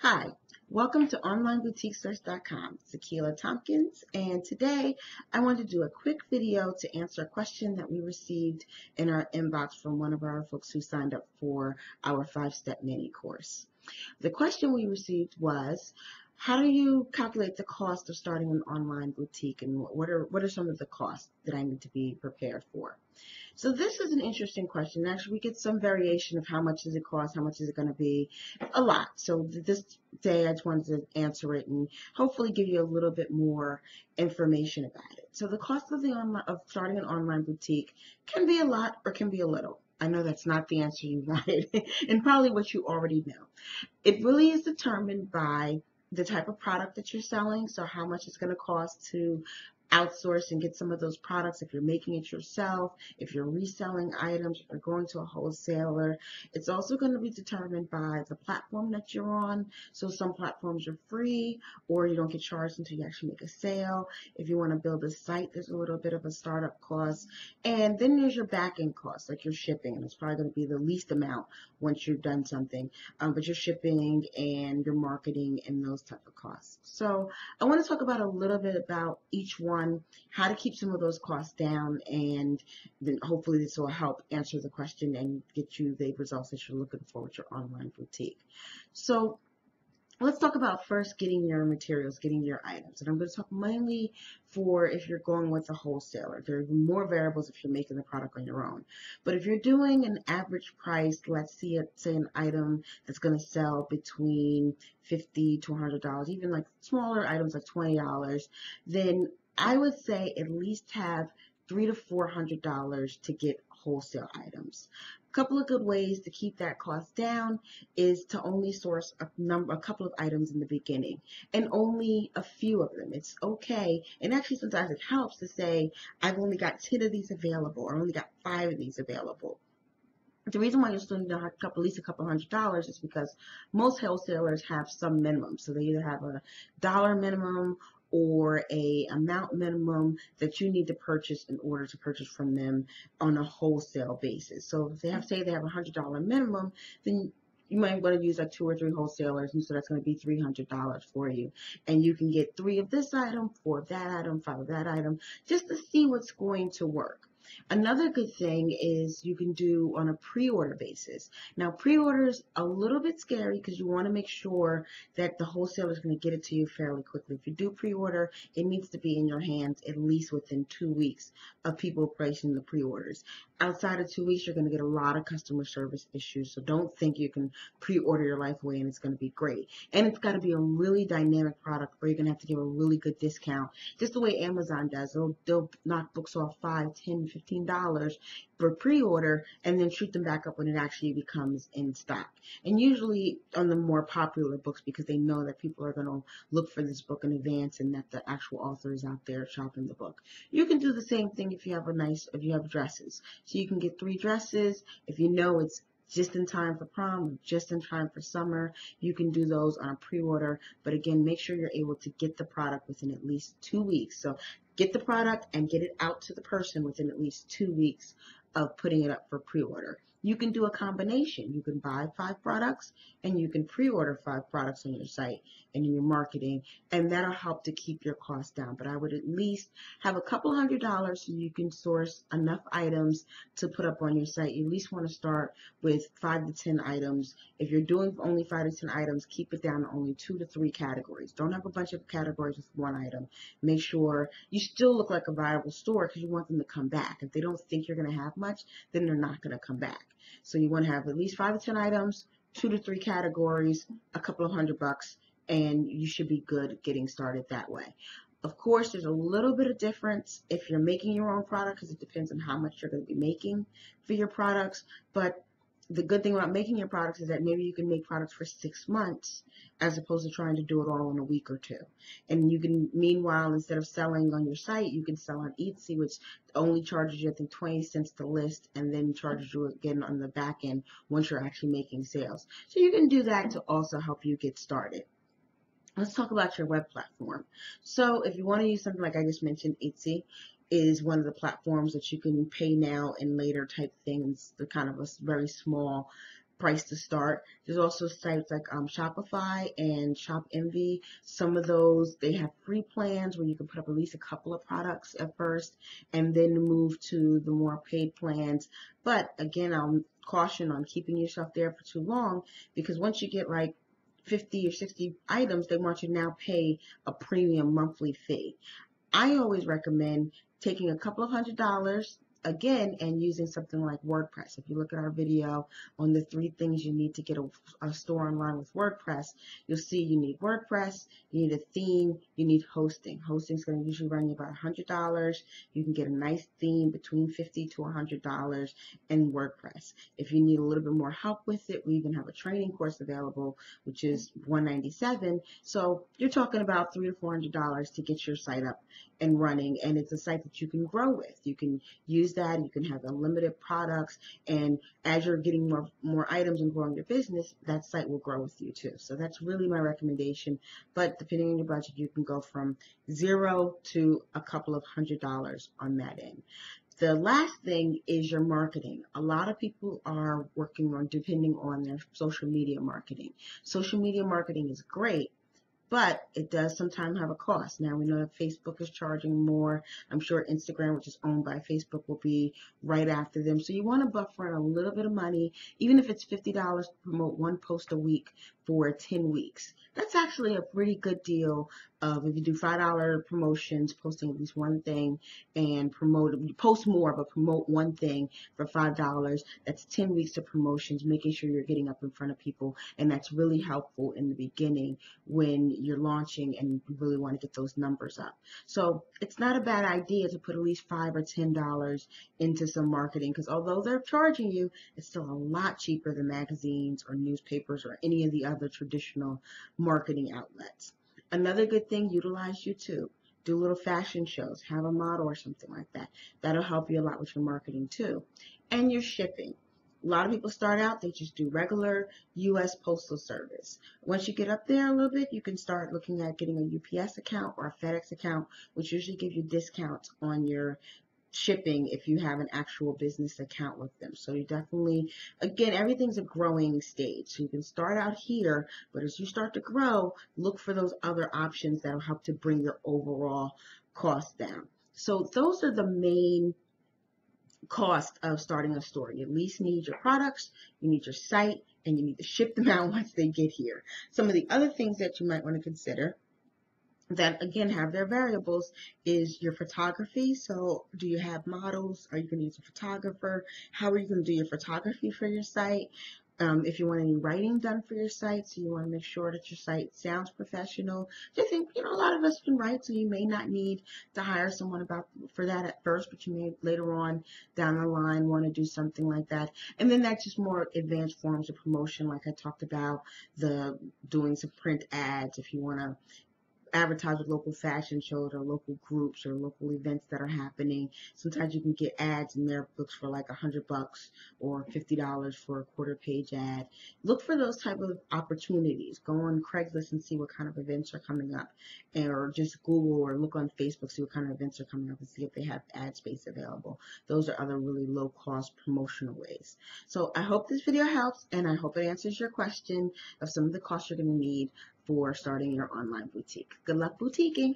Hi, welcome to OnlineBoutiqueSearch.com. It's Akila Tompkins, and today I want to do a quick video to answer a question that we received in our inbox from one of our folks who signed up for our 5-step mini course. The question we received was, how do you calculate the cost of starting an online boutique, and what are some of the costs that I need to be prepared for? So this is an interesting question. Actually, we get some variation of how much does it cost, how much is it going to be, a lot. So this day I just wanted to answer it and hopefully give you a little bit more information about it. So the cost of starting an online boutique can be a lot or can be a little. I know that's not the answer you wanted and probably what you already know. It really is determined by the type of product that you're selling, so how much it's going to cost to outsource and get some of those products if you're making it yourself, if you're reselling items, if you're going to a wholesaler. It's also going to be determined by the platform that you're on. So some platforms are free or you don't get charged until you actually make a sale. If you want to build a site, there's a little bit of a startup cost. And then there's your back-end costs, like your shipping, and it's probably going to be the least amount once you've done something, but your shipping and your marketing and those type of costs. So I want to talk about a little bit about each one, how to keep some of those costs down, and then hopefully this will help answer the question and get you the results that you're looking for with your online boutique. So let's talk about first getting your materials, getting your items. And I'm going to talk mainly for if you're going with a wholesaler. There are more variables if you're making the product on your own. But if you're doing an average price, let's say an item that's going to sell between $50 to $100, even like smaller items like $20, then I would say at least have $300 to $400 to get wholesale items. A couple of good ways to keep that cost down is to only source a couple of items in the beginning and only a few of them. It's okay, and actually sometimes it helps to say, I've only got 10 of these available, or only got 5 of these available. The reason why you're still need at least a couple $100 is because most wholesalers have some minimum. So they either have a dollar minimum or a amount minimum that you need to purchase in order to purchase from them on a wholesale basis. So if they have, say they have a $100 minimum, then you might want to use like 2 or 3 wholesalers, and so that's going to be $300 for you. And you can get 3 of this item, 4 of that item, 5 of that item, just to see what's going to work. Another good thing is you can do on a pre-order basis. Now, pre-order is a little bit scary because you want to make sure that the wholesaler is going to get it to you fairly quickly. If you do pre-order, it needs to be in your hands at least within 2 weeks of people placing the pre-orders. Outside of 2 weeks, you're going to get a lot of customer service issues, so don't think you can pre-order your life away and it's going to be great. And it's got to be a really dynamic product where you're going to have to give a really good discount, just the way Amazon does. They'll knock books off $5, $10, $15 for pre-order and then shoot them back up when it actually becomes in stock. And usually on the more popular books, because they know that people are going to look for this book in advance and that the actual author is out there shopping the book. You can do the same thing if you have dresses. So you can get 3 dresses. If you know it's just in time for prom, just in time for summer, you can do those on a pre-order. But again, make sure you're able to get the product within at least 2 weeks. So get the product and get it out to the person within at least 2 weeks of putting it up for pre-order. You can do a combination. You can buy 5 products and you can pre-order 5 products on your site and in your marketing, and that'll help to keep your costs down. But I would at least have a couple $100 so you can source enough items to put up on your site. You at least want to start with 5 to 10 items. If you're doing only 5 to 10 items, keep it down to only 2 to 3 categories. Don't have a bunch of categories with one item. Make sure you still look like a viable store because you want them to come back. If they don't think you're going to have much, then they're not going to come back. So you want to have at least 5 to 10 items, 2 to 3 categories, a couple of $100, and you should be good getting started that way. Of course, there's a little bit of difference if you're making your own product because it depends on how much you're going to be making for your products. But the good thing about making your products is that maybe you can make products for 6 months as opposed to trying to do it all in a week or 2. And you can, meanwhile, instead of selling on your site, you can sell on Etsy, which only charges you, I think, 20 cents to list and then charges you again on the back end once you're actually making sales. So you can do that to also help you get started. Let's talk about your web platform. So if you want to use something like I just mentioned, Etsy is one of the platforms that you can pay now and later type things. They're kind of a very small price to start. There's also sites like Shopify and Shop Envy. Some of those, they have free plans where you can put up at least a couple of products at first and then move to the more paid plans. But again, I'll caution on keeping yourself there for too long, because once you get like 50 or 60 items, they want you to now pay a premium monthly fee. I always recommend taking a couple of $100 again and using something like WordPress. If you look at our video on the 3 things you need to get a store online with WordPress, you'll see you need WordPress, you need a theme, you need hosting. Hosting is going to usually run you about $100. You can get a nice theme between $50 to $100 in WordPress. If you need a little bit more help with it, we even have a training course available, which is $197. So you're talking about $300 to $400 to get your site up and running, and it's a site that you can grow with. You can use that, you can have unlimited products, and as you're getting more items and growing your business, that site will grow with you too. So that's really my recommendation. But depending on your budget, you can go from $0 to a couple of $100 on that end. The last thing is your marketing. A lot of people are working on depending on their social media marketing. Social media marketing is great, but it does sometimes have a cost. Now, we know that Facebook is charging more. I'm sure Instagram, which is owned by Facebook, will be right after them. So you want to buffer in a little bit of money, even if it's $50 to promote 1 post a week for 10 weeks. That's actually a pretty good deal of, if you do $5 promotions, posting at least 1 thing, and post more, but promote 1 thing for $5. That's 10 weeks of promotions, making sure you're getting up in front of people. And that's really helpful in the beginning when you're launching and you really want to get those numbers up. So it's not a bad idea to put at least $5 or $10 into some marketing, because although they're charging you, it's still a lot cheaper than magazines or newspapers or any of the other traditional marketing outlets. Another good thing, utilize YouTube. Do little fashion shows, have a model or something like that. That'll help you a lot with your marketing too. And your shipping. A lot of people start out, they just do regular U.S. Postal Service. Once you get up there a little bit, you can start looking at getting a UPS account or a FedEx account, which usually give you discounts on your shipping if you have an actual business account with them. So you definitely, again, everything's a growing stage. So you can start out here, but as you start to grow, look for those other options that will help to bring your overall cost down. So those are the main cost of starting a store. You at least need your products, you need your site, and you need to ship them out once they get here. Some of the other things that you might want to consider that again have their variables is your photography. So do you have models? Are you going to use a photographer? How are you going to do your photography for your site? If you want any writing done for your site, so you want to make sure that your site sounds professional. Just think, a lot of us can write, so you may not need to hire someone for that at first, but you may later on down the line want to do something like that. And then that's just more advanced forms of promotion, like I talked about, doing some print ads if you want to advertise with local fashion shows or local groups or local events that are happening. Sometimes you can get ads in their books for like $100 or $50 for a 1/4 page ad. Look for those type of opportunities. Go on Craigslist and see what kind of events are coming up, or just Google or look on Facebook, see what kind of events are coming up and see if they have ad space available. Those are other really low cost promotional ways. So I hope this video helps, and I hope it answers your question of some of the costs you're going to need for starting your online boutique. Good luck boutiquing.